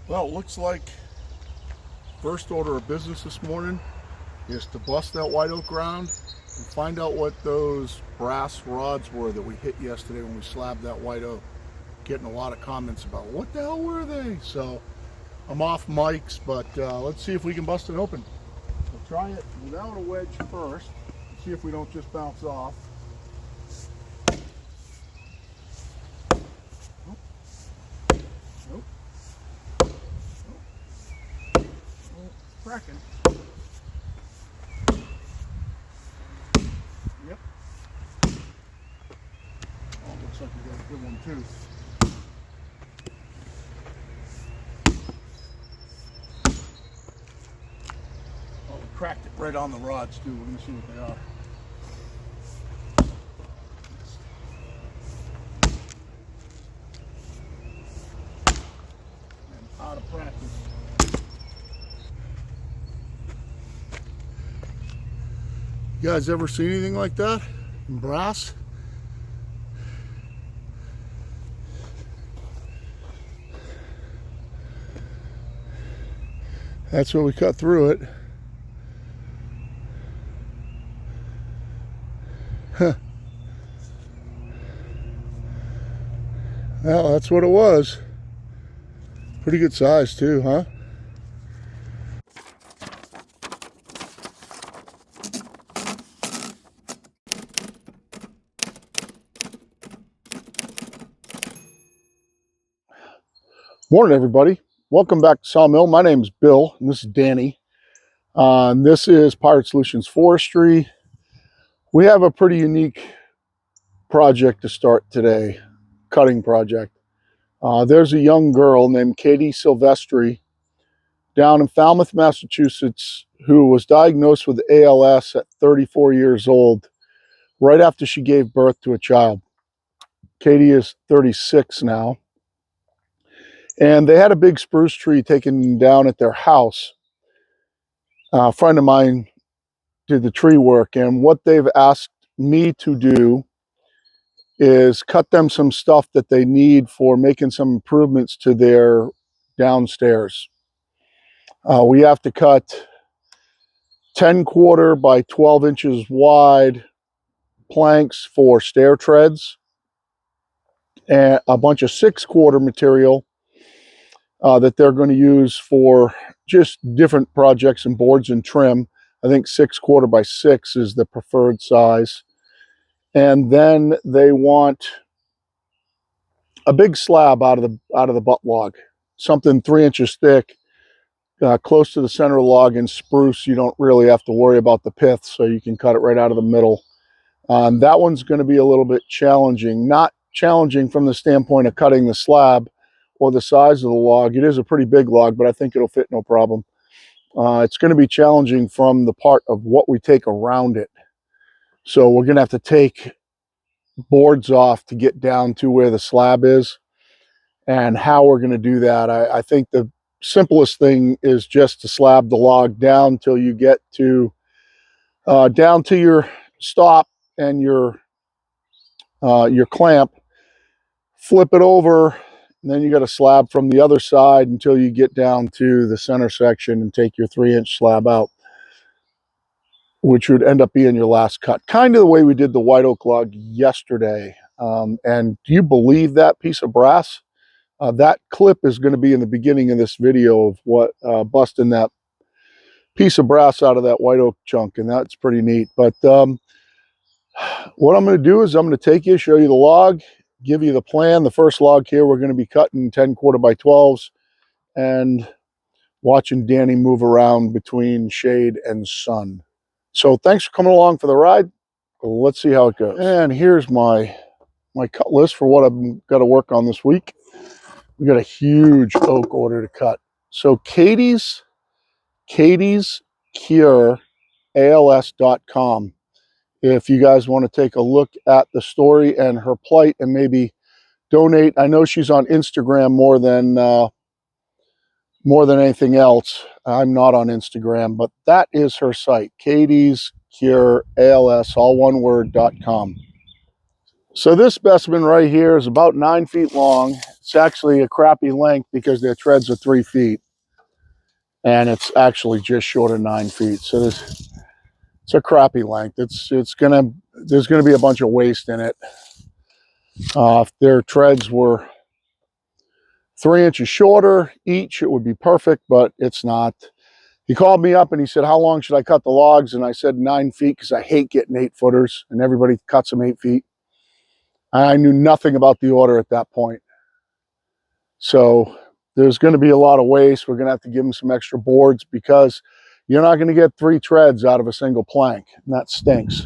Well, it looks like first order of business this morning is to bust that white oak ground and find out what those brass rods were that we hit yesterday when we slabbed that white oak. Getting a lot of comments about what the hell were they? So I'm off mics, but let's see if we can bust it open. We'll try it without a wedge first. See if we don't just bounce off. Nope. Cracking. Yep. Oh, looks like we got a good one too. Oh, we cracked it right on the rods too. Let me see what they are. And out of practice. You guys ever seen anything like that in brass? That's what we cut through it. Huh. Well, that's what it was. Pretty good size too, huh? Morning, everybody. Welcome back to Sawmill. My name is Bill, and this is Danny. This is Pirate Solutions Forestry. We have a pretty unique project to start today, cutting project. There's a young girl named Katie Silvestri down in Falmouth, Massachusetts, who was diagnosed with ALS at 34 years old, right after she gave birth to a child. Katie is 36 now. And they had a big spruce tree taken down at their house. A friend of mine did the tree work, and what they've asked me to do is cut them some stuff that they need for making some improvements to their downstairs. We have to cut 10-quarter by 12 inches wide planks for stair treads and a bunch of 6-quarter material that they're going to use for just different projects and boards and trim. I think 6-quarter by 6 is the preferred size. And then they want a big slab out of the butt log, something 3 inches thick, close to the center of the log. In spruce, you don't really have to worry about the pith, so you can cut it right out of the middle. That one's going to be a little bit challenging. Not challenging from the standpoint of cutting the slab or the size of the log. It is a pretty big log, but I think it'll fit no problem. It's going to be challenging from the part of what we take around it. So we're going to have to take boards off to get down to where the slab is. And how we're going to do that, I think the simplest thing is just to slab the log down till you get to down to your stop and your clamp. Flip it over, and then you got a slab from the other side until you get down to the center section and take your 3-inch slab out, which would end up being your last cut. Kind of the way we did the white oak log yesterday. And do you believe that piece of brass? That clip is going to be in the beginning of this video of what busting that piece of brass out of that white oak chunk, and that's pretty neat. But what I'm going to do is I'm going to take you, show you the log, give you the plan. The first log here, we're going to be cutting 10-quarter by 12s and watching Danny move around between shade and sun. So thanks for coming along for the ride. Let's see how it goes. And here's my cut list for what I've got to work on this week. We got a huge oak order to cut. So Katie's Cure ALS.com. If you guys want to take a look at the story and her plight and maybe donate. I know she's on Instagram more than anything else. I'm not on Instagram, but that is her site, Katie's Cure ALS, all one word, .com. So this specimen right here is about 9 feet long, It's actually a crappy length because their treads are 3 feet. And it's actually just short of 9 feet. So it's a crappy length. There's gonna be a bunch of waste in it. If their treads were 3 inches shorter each, it would be perfect, but it's not. He called me up and he said, how long should I cut the logs? And I said 9 feet because I hate getting 8-footers and everybody cuts them 8 feet. I knew nothing about the order at that point. So there's going to be a lot of waste. We're going to have to give them some extra boards because you're not going to get 3 treads out of a single plank, and that stinks.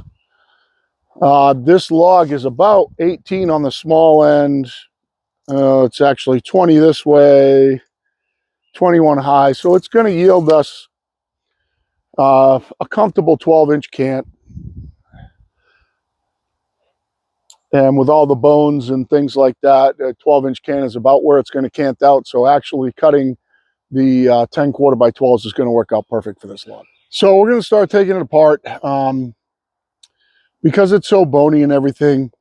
This log is about 18 on the small end. It's actually 20 this way, 21 high. So it's going to yield us a comfortable 12-inch cant. And with all the bones and things like that, a 12-inch cant is about where it's going to cant out. So actually cutting the 10-quarter by 12s is going to work out perfect for this log. So we're going to start taking it apart. Because it's so bony and everything,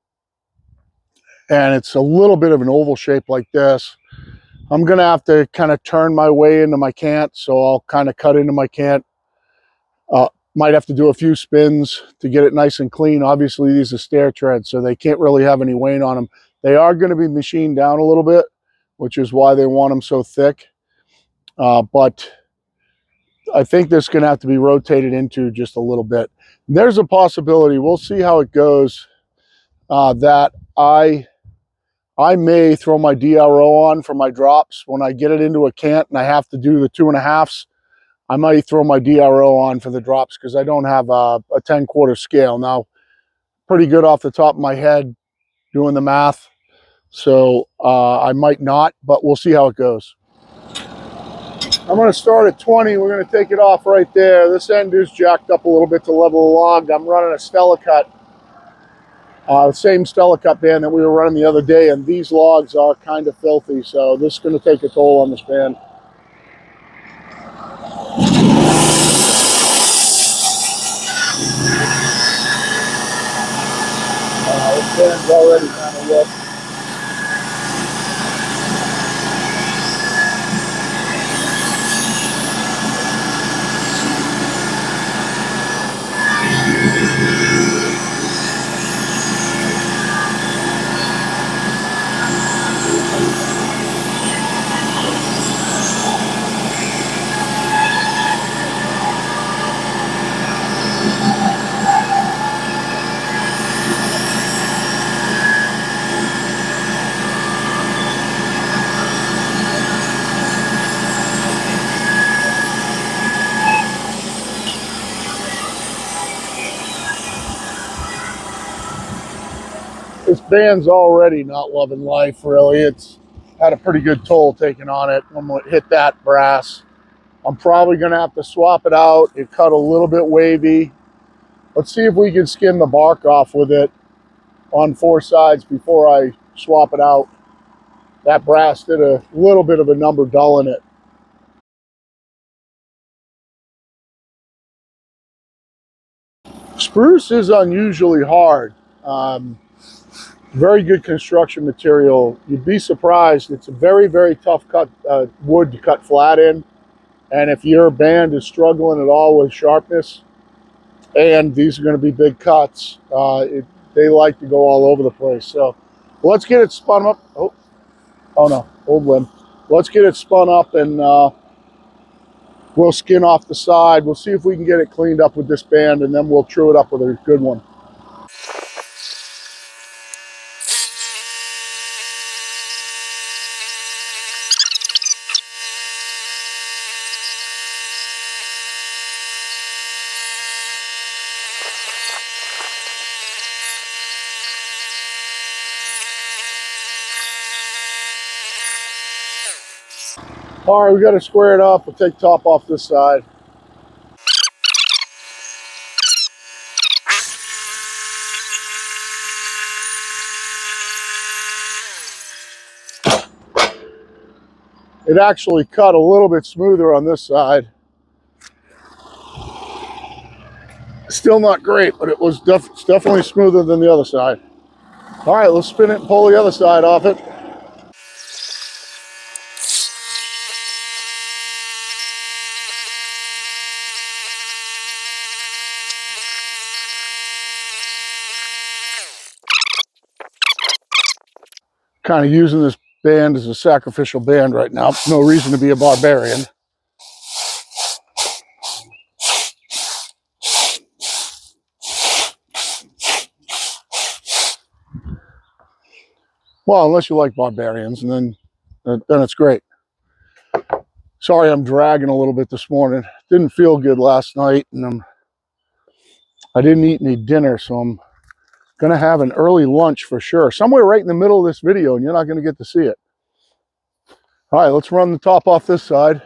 and it's a little bit of an oval shape like this, I'm going to have to kind of turn my way into my cant. So I'll kind of cut into my cant. Might have to do a few spins to get it nice and clean. Obviously, these are stair treads, so they can't really have any weight on them. They are going to be machined down a little bit, which is why they want them so thick. But I think this is going to have to be rotated into just a little bit. There's a possibility, we'll see how it goes, that I may throw my DRO on for my drops. When I get it into a cant and I have to do the 2.5s, I might throw my DRO on for the drops because I don't have a 10-quarter scale. Now, pretty good off the top of my head doing the math. So I might not, but we'll see how it goes. I'm going to start at 20. We're going to take it off right there. This end is jacked up a little bit to level the log. I'm running a Stella Cut, the same Stella Cut band that we were running the other day, and these logs are kind of filthy, so this is going to take a toll on this band. This band's already kind of wet. This band's already not loving life, really. It's had a pretty good toll taken on it when it hit that brass. I'm probably going to have to swap it out. It cut a little bit wavy. Let's see if we can skin the bark off with it on 4 sides before I swap it out. That brass did a little bit of a number dull in it. Spruce is unusually hard. Very good construction material. You'd be surprised. It's a very, very tough cut wood to cut flat in. And if your band is struggling at all with sharpness, and these are going to be big cuts, they like to go all over the place. So let's get it spun up. Oh no, old limb. Let's get it spun up and we'll skin off the side. We'll see if we can get it cleaned up with this band, and then we'll true it up with a good one. All right, we got to square it up. We'll take top off this side. It actually cut a little bit smoother on this side. Still not great, but it was definitely smoother than the other side. All right, let's spin it and pull the other side off it. kind of using this band as a sacrificial band right now. No reason to be a barbarian. Well, unless you like barbarians, and then it's great. Sorry, I'm dragging a little bit this morning. Didn't feel good last night, and I didn't eat any dinner, so I'm gonna have an early lunch for sure. Somewhere right in the middle of this video, and you're not gonna get to see it. All right, let's run the top off this side.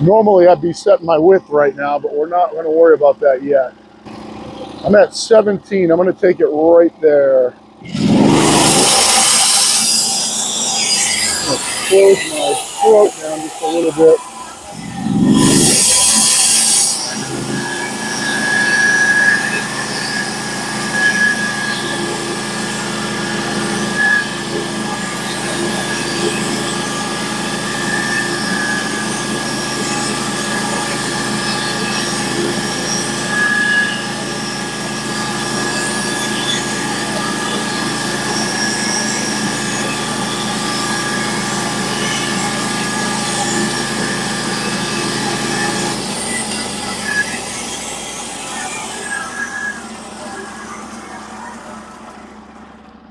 Normally, I'd be setting my width right now, but we're not gonna worry about that yet. I'm at 17. I'm gonna take it right there. Close my throat down just a little bit.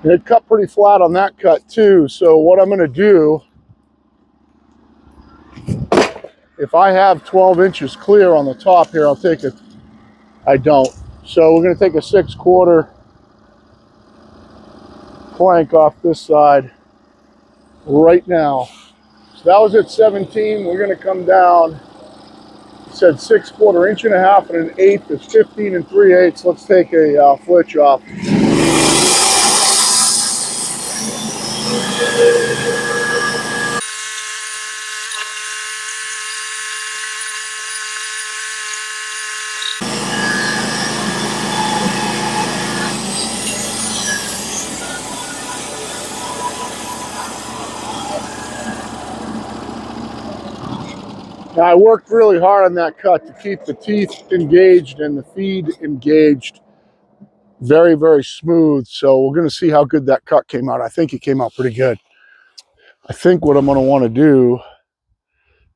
And it cut pretty flat on that cut too. So what I'm gonna do, if I have 12 inches clear on the top here, I'll take it. I don't. So we're gonna take a 6/4 plank off this side right now. So that was at 17. We're gonna come down. It said 6/4, inch and a half and an eighth is 15 3/8. Let's take a flitch off. Now, I worked really hard on that cut to keep the teeth engaged and the feed engaged. Very, very smooth. So we're going to see how good that cut came out. I think it came out pretty good. I think what I'm going to want to do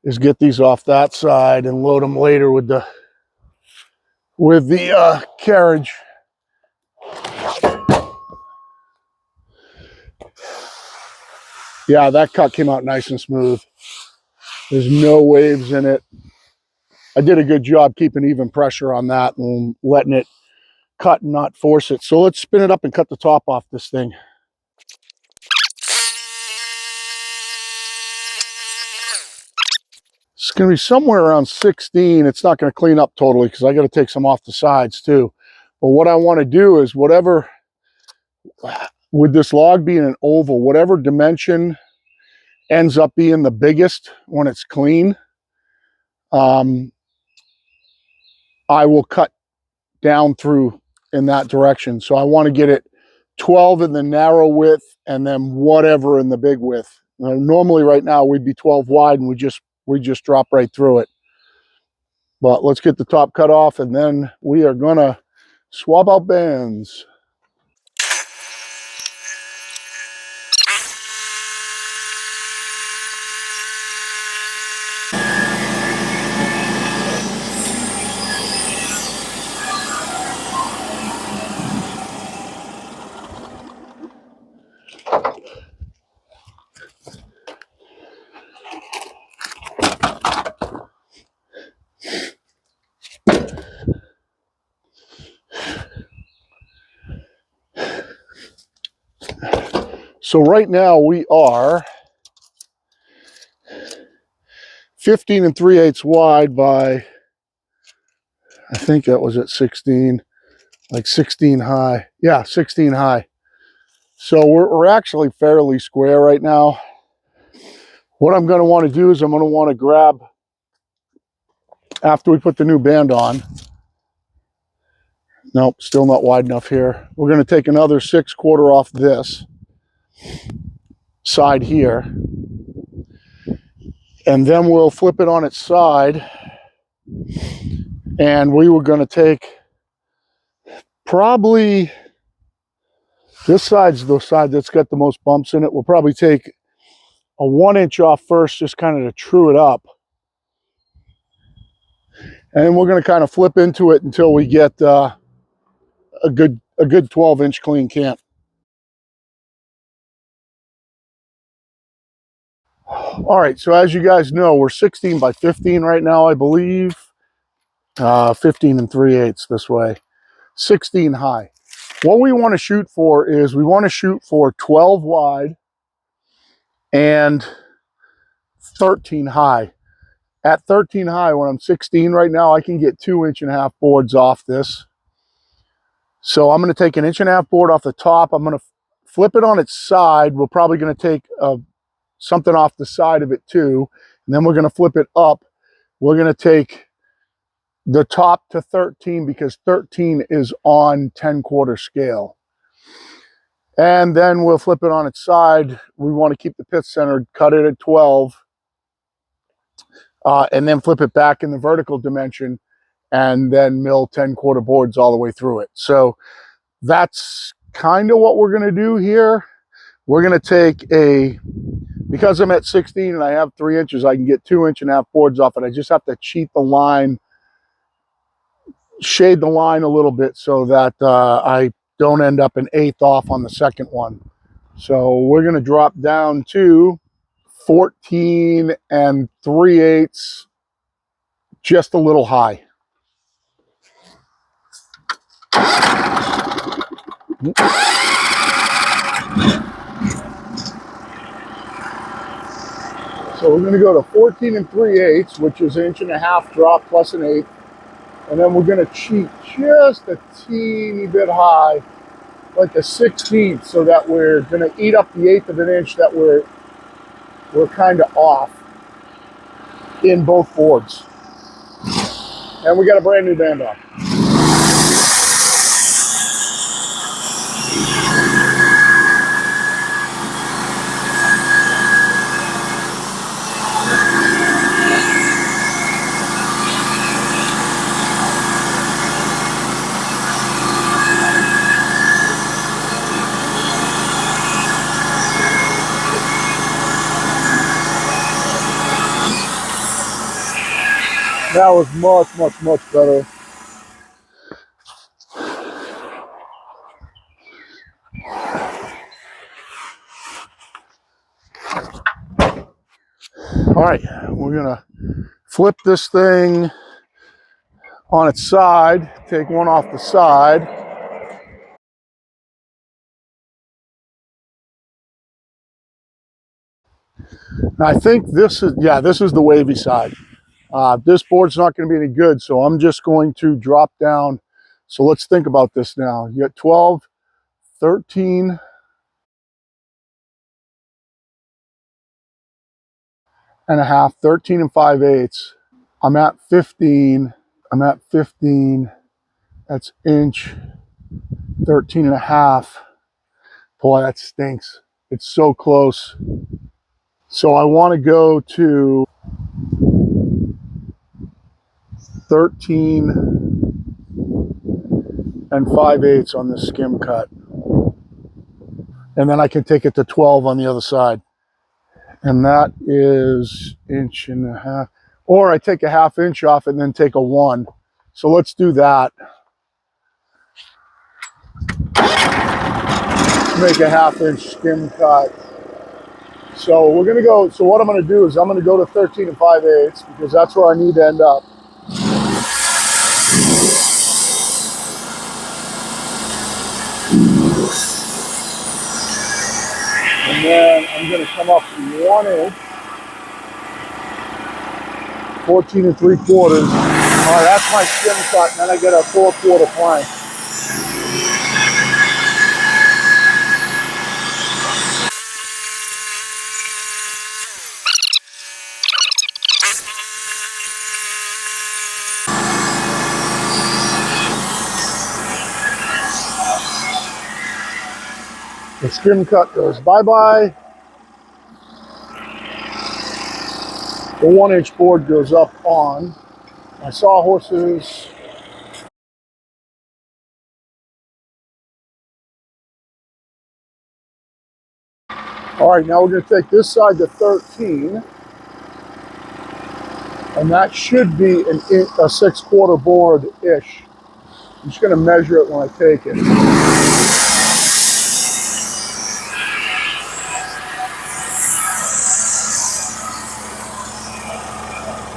is get these off that side and load them later with the carriage. Yeah, that cut came out nice and smooth. There's no waves in it. I did a good job keeping even pressure on that and letting it cut and not force it. So let's spin it up and cut the top off this thing. It's going to be somewhere around 16. It's not going to clean up totally because I got to take some off the sides too. But what I want to do is whatever, with this log being an oval, whatever dimension ends up being the biggest when it's clean, I will cut down through in that direction. So I want to get it 12 in the narrow width and then whatever in the big width. Normally right now we'd be 12 wide and we just drop right through it. But let's get the top cut off and then we are gonna swap out bands. So right now we are 15 3/8 wide by, I think that was at 16, like 16 high. Yeah, 16 high. So we're actually fairly square right now. What I'm going to want to do is I'm going to want to grab, after we put the new band on, nope, still not wide enough here. We're going to take another 6/4 off this side here. And then we'll flip it on its side. And we were going to take probably This side's the side that's got the most bumps in it. We'll probably take a 1 inch off first, just kind of to true it up. And then we're going to kind of flip into it until we get a good 12-inch clean cant. All right, so as you guys know, we're 16 by 15 right now, I believe. 15 and 3/8 this way. 16 high. What we want to shoot for is we want to shoot for 12 wide and 13 high. At 13 high, when I'm 16 right now, I can get 2.5-inch boards off this. So I'm going to take an 1.5-inch board off the top. I'm going to flip it on its side. We're probably going to take something off the side of it too. And then we're going to flip it up. We're going to take the top to 13 because 13 is on 10-quarter scale. And then we'll flip it on its side. We want to keep the pith centered, cut it at 12, and then flip it back in the vertical dimension, and then mill 10-quarter boards all the way through it. So that's kind of what we're going to do here. We're going to take because I'm at 16 and I have 3 inches, I can get 2.5-inch boards off it. I just have to cheat the line, shade the line a little bit so that I don't end up an 1/8 off on the second one. So we're going to drop down to 14 and 3/8, just a little high. So we're going to go to 14 and 3/8, which is 1.5 inch drop plus an 1/8. And then we're going to cheat just a teeny bit high, like a 1/16, so that we're going to eat up the 1/8 of an inch that we're kind of off in both boards. And we got a brand new band off. That was much better. All right, we're gonna flip this thing on its side, take one off the side. And I think this is the wavy side. This board's not going to be any good, so I'm just going to drop down. So let's think about this now. You got 12, 13, and a half, 13 and 5/8. I'm at 15. I'm at 15. That's inch, 13 and a half. Boy, that stinks. It's so close. So I want to go to 13 and 5/8 on this skim cut. And then I can take it to 12 on the other side. And that is 1.5 inches. Or I take a 1/2 inch off and then take a 1. So let's do that. Make a 1/2 inch skim cut. So we're going to go, so what I'm going to do is I'm going to go to 13 and 5/8 because that's where I need to end up. And then I'm going to come up 1 inch, 14 and 3/4. All right, that's my skim cut, and then I get a 4/4 plank. The skim cut goes bye-bye. The 1 inch board goes up on. My sawhorses. All right, now we're going to take this side to 13, and that should be a 6/4 board-ish. I'm just going to measure it when I take it.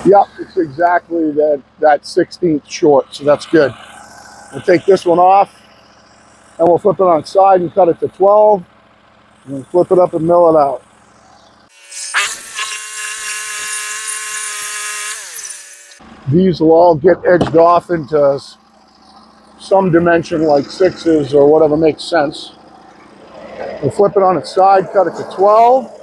Yep, it's exactly that 16th short, so that's good. We'll take this one off, and we'll flip it on its side and cut it to 12, and then flip it up and mill it out. These will all get edged off into some dimension like 6s or whatever makes sense. We'll flip it on its side, cut it to 12.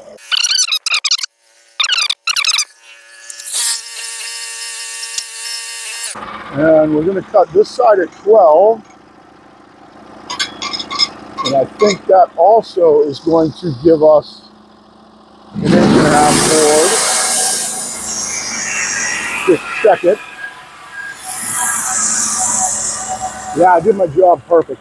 And we're going to cut this side at 12. And I think that also is going to give us an 1.5 board. Just check it. Yeah, I did my job perfect.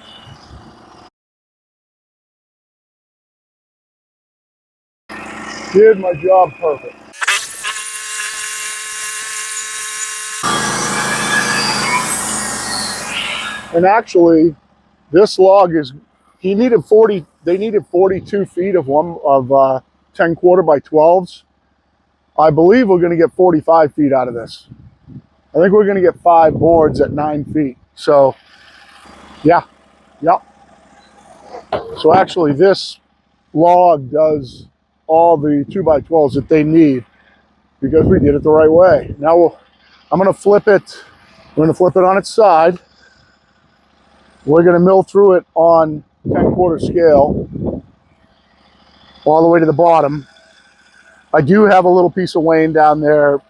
Did my job perfect. And actually, this log is, they needed 42 feet of 10/4 by 12s. I believe we're going to get 45 feet out of this. I think we're going to get 5 boards at 9 feet. So, yeah, yep. So actually, this log does all the 2x12s that they need because we did it the right way. Now I'm going to flip it. We're going to flip it on its side. We're going to mill through it on 10/4 scale all the way to the bottom. I do have a little piece of wane down there.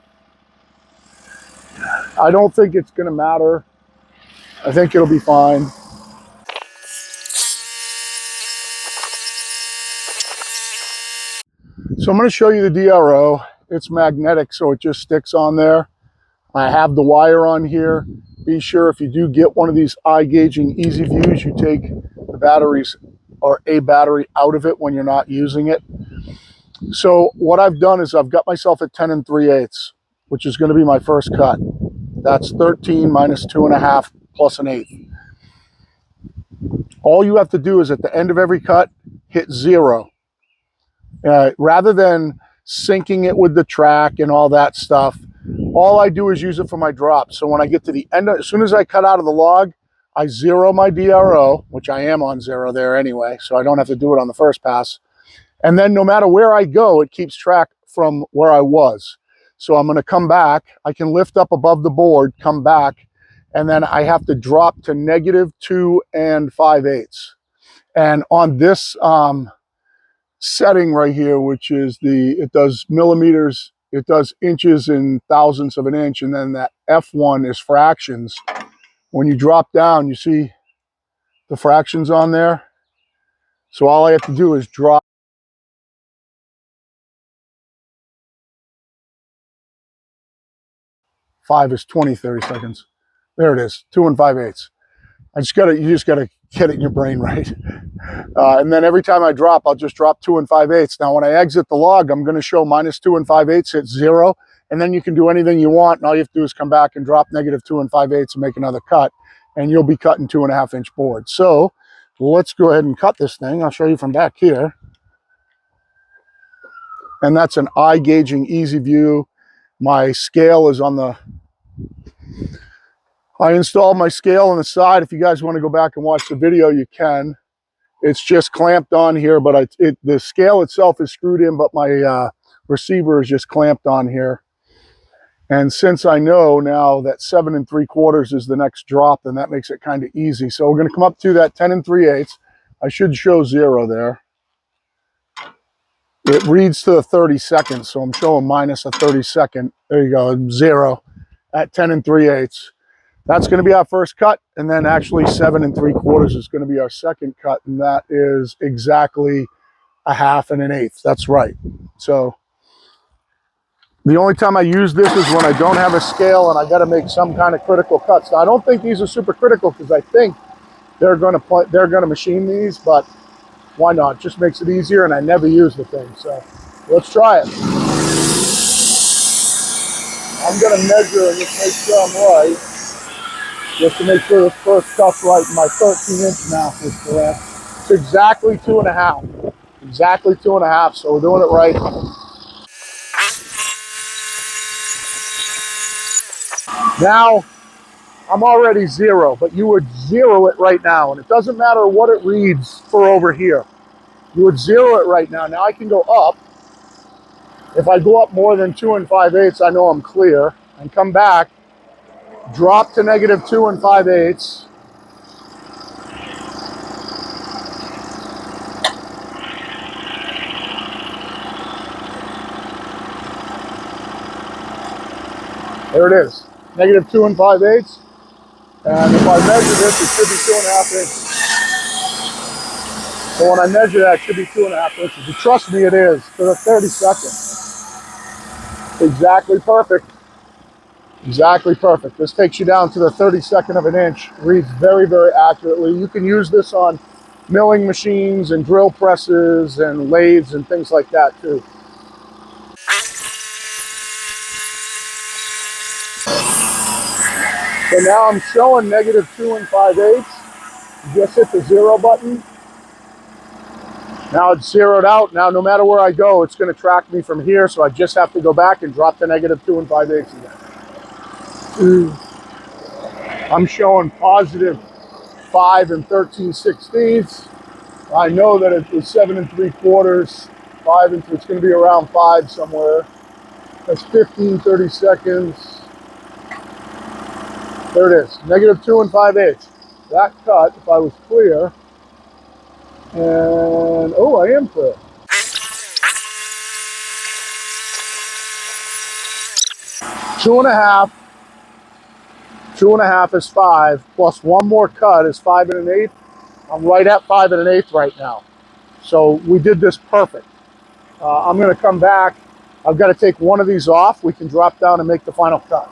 I don't think it's going to matter. I think it'll be fine. So I'm going to show you the DRO. It's magnetic, so it just sticks on there. I have the wire on here. Be sure if you do get one of these iGaging Easy Views, you take the batteries or a battery out of it when you're not using it. So what I've done is I've got myself at 10 3/8, which is going to be my first cut. That's 13 minus 2.5 plus an eighth. All you have to do is at the end of every cut, hit 0. Rather than syncing it with the track and all that stuff, all I do is use it for my drop. So when I get to the end, as soon as I cut out of the log, I 0 my DRO, which I am on 0 there anyway, so I don't have to do it on the first pass. And then no matter where I go, it keeps track from where I was. So I'm going to come back. I can lift up above the board, come back, and then I have to drop to -2 5/8. And on this setting right here, which is it does millimeters, it does inches and thousandths of an inch, and then that F1 is fractions. When you drop down, you see the fractions on there. So all I have to do is drop. 5 is 20, 30 seconds. There it is, 2 5/8. You just gotta get it in your brain right. And then every time I drop, I'll just drop 2 5/8. Now, when I exit the log, I'm going to show -2 5/8 hit 0, and then you can do anything you want. And all you have to do is come back and drop -2 5/8 and make another cut, and you'll be cutting 2.5 inch boards. So let's go ahead and cut this thing. I'll show you from back here. And that's an iGaging Easy View. My scale is on the, I installed my scale on the side. If you guys want to go back and watch the video, you can. It's just clamped on here, but the scale itself is screwed in, but my receiver is just clamped on here. And since I know now that 7 3/4 is the next drop, then that makes it kind of easy. So we're going to come up to that 10 3/8. I should show 0 there. It reads to the 30 seconds, so I'm showing minus a 30-second. There you go, 0 at 10 3/8. That's going to be our first cut, and then actually 7 3/4 is going to be our second cut, and that is exactly 1/2 and 1/8. That's right. So the only time I use this is when I don't have a scale and I got to make some kind of critical cuts. Now, I don't think these are super critical because I think they're going to machine these, but Why not? Just makes it easier, and I never use the thing. So let's try it. I'm going to measure and just make sure I'm right. Just to make sure this first cut's right. My 13-inch math is correct. It's exactly 2.5. Exactly 2.5. So we're doing it right. Now, I'm already 0, but you would 0 it right now. And it doesn't matter what it reads for over here. You would 0 it right now. Now I can go up. If I go up more than 2 5/8, I know I'm clear. And come back, drop to -2 5/8. There it is, -2 5/8. And if I measure this, it should be 2.5 inches. So when I measure that, it should be 2.5 inches. And trust me, it is for the 32nd. Exactly perfect. Exactly perfect. This takes you down to the 32nd of an inch. Reads very, very accurately. You can use this on milling machines and drill presses and lathes and things like that too. So now I'm showing -2 5/8. Just hit the 0 button. Now it's zeroed out. Now no matter where I go, it's going to track me from here. So I just have to go back and drop to -2 5/8 again. I'm showing +5 13/16. I know that it was 7 3/4, 5 and it's going to be around 5 somewhere. That's 15 30 seconds. There it is, -2 5/8. That cut, if I was clear, and oh, I am clear. 2.5, 2.5 is 5, plus one more cut is 5 1/8. I'm right at 5 1/8 right now. So we did this perfect. I'm going to come back. I've got to take one of these off. We can drop down and make the final cut.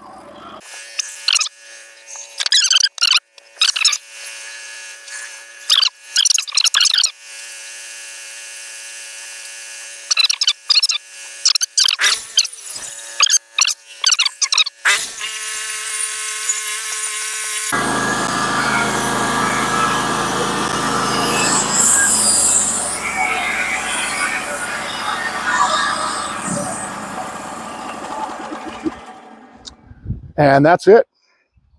And that's it.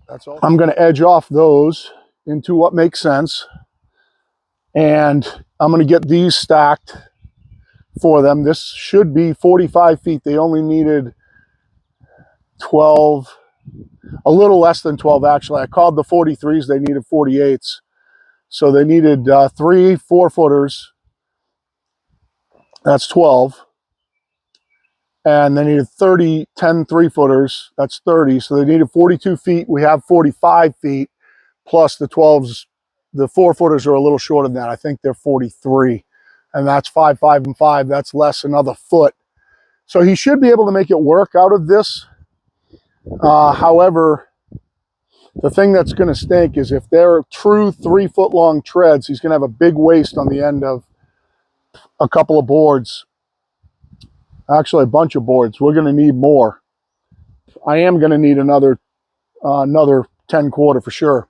That's all. I'm going to edge off those into what makes sense. And I'm going to get these stacked for them. This should be 45 feet. They only needed 12, a little less than 12 actually. I called the 43s, they needed 48s. So they needed 3 4-footers. That's 12. And they needed 10 3-footers. That's 30. So they needed 42 feet. We have 45 feet plus the 12s. The 4-footers are a little shorter than that. I think they're 43. And that's 5 5 and 5. That's less another foot. So he should be able to make it work out of this. However, the thing that's going to stink is if they're true 3-foot long treads, he's going to have a big waste on the end of a couple of boards. Actually, a bunch of boards. We're going to need more. I am going to need another 10-quarter for sure.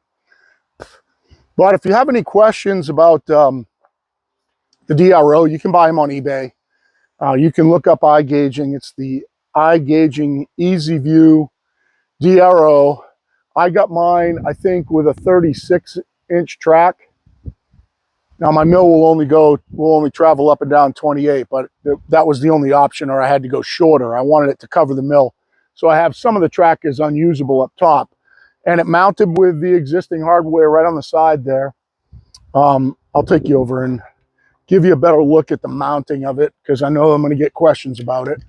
But if you have any questions about the DRO, you can buy them on eBay. You can look up iGaging. It's the iGaging Easy View DRO. I got mine, I think, with a 36-inch track. Now my mill will only travel up and down 28, but that was the only option, or I had to go shorter. I wanted it to cover the mill. So I have some of the track is unusable up top, and it mounted with the existing hardware right on the side there. I'll take you over and give you a better look at the mounting of it, because I know I'm going to get questions about it.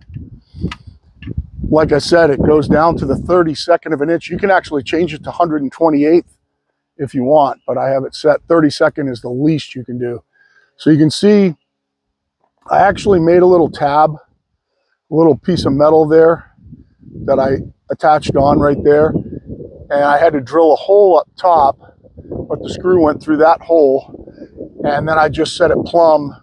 Like I said, it goes down to the 32nd of an inch. You can actually change it to 128th if you want, but I have it set 32nd is the least you can do. So you can see I actually made a little tab, a little piece of metal there that I attached on right there, and I had to drill a hole up top, but the screw went through that hole, and then I just set it plumb,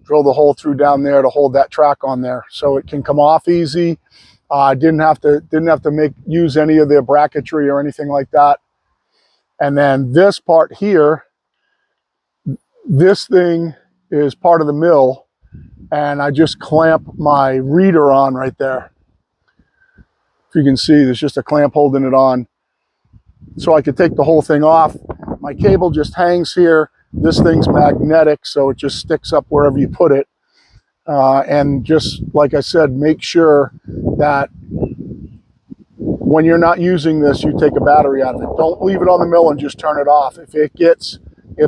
drill the hole through down there to hold that track on there so it can come off easy. Didn't have to use any of the bracketry or anything like that. And then this part here, this thing is part of the mill, and I just clamp my reader on right there. If you can see, there's just a clamp holding it on. So I could take the whole thing off. My cable just hangs here. This thing's magnetic, so it just sticks up wherever you put it. And just like I said, make sure that when you're not using this, you take a battery out of it. Don't leave it on the mill and just turn it off. If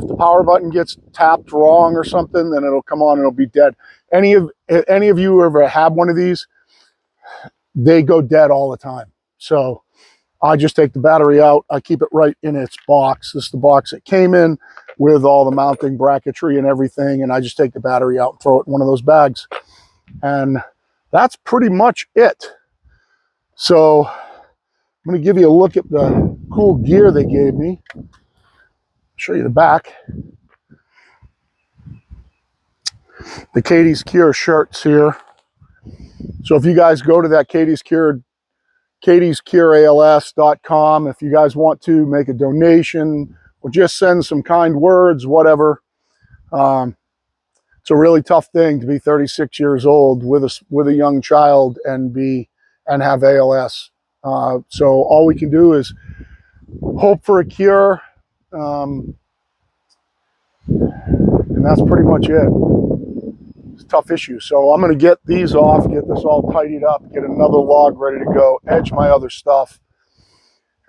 the power button gets tapped wrong or something, then it'll come on and it'll be dead. Any of you who ever had one of these, they go dead all the time. So I just take the battery out. I keep it right in its box. This is the box it came in with all the mounting bracketry and everything. And I just take the battery out and throw it in one of those bags. And that's pretty much it. So I'm going to give you a look at the cool gear they gave me. Show you the back. The Katie's Cure shirts here. So if you guys go to that KatiesCureALS.com, if you guys want to make a donation or just send some kind words, whatever. It's a really tough thing to be 36 years old with a young child and have ALS. So all we can do is hope for a cure, and that's pretty much it. It's a tough issue. So I'm going to get these off, get this all tidied up, get another log ready to go, edge my other stuff,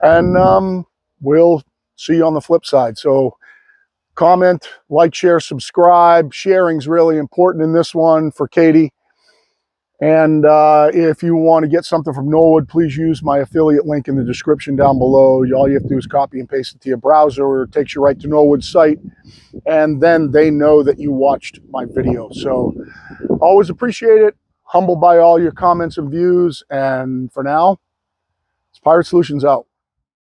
and we'll see you on the flip side. So comment, like, share, subscribe. Sharing's really important in this one for Katie. And if you want to get something from Norwood, please use my affiliate link in the description down below. All you have to do is copy and paste it to your browser, or it takes you right to Norwood's site. And then they know that you watched my video. So always appreciate it. Humbled by all your comments and views. And for now, it's Pirate Solutions out.